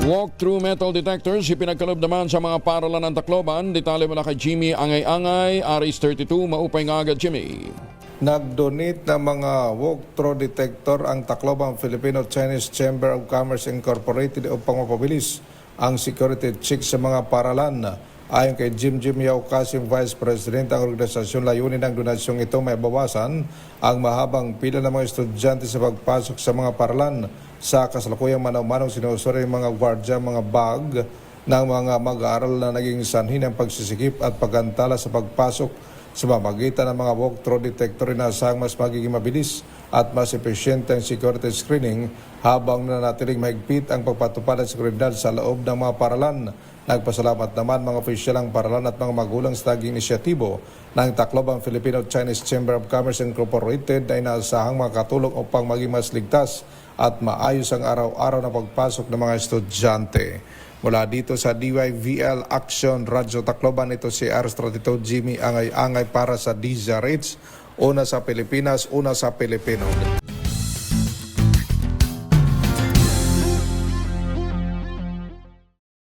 Walk-through metal detectors ipinagkalob naman sa mga paralan ng Tacloban. Detalye mula kay Jimmy Angay-Angay, Aris 32, maupay nga agad Jimmy. Nag-donate ng mga walk-through detector ang Tacloban Filipino-Chinese Chamber of Commerce Incorporated upang mapabilis ang security check sa mga paralan. Ayon kay Jim Yao Kasim, Vice President ng organisasyon, layunin ng donasyong ito may bawasan ang mahabang pila ng mga estudyante sa pagpasok sa mga paralan. Sa kasalukuyang manaw-manong sinusuri ng mga gwardya, mga bag ng mga mag-aaral na naging sanhi ng pagsisikip at pagantala sa pagpasok sa pamamagitan ng mga walk-through detector na asang mas magiging mabilis at mas epesyente ang security screening habang nanatiling mahigpit ang pagpatupad ng seguridad sa loob ng mga paralan. Nagpasalamat naman mga opisyal ng paralan at mga magulang sa naging inisyatibo ng Tacloban Filipino-Chinese Chamber of Commerce Incorporated na inaasahang makatulong upang maging mas ligtas at maayos ang araw-araw na pagpasok ng mga estudyante. Mula dito sa DYVL Action Radyo Tacloban, ito si Aris 32 Jimmy Angay-Angay para sa DZRH. Una sa Pilipinas, una sa Pilipino.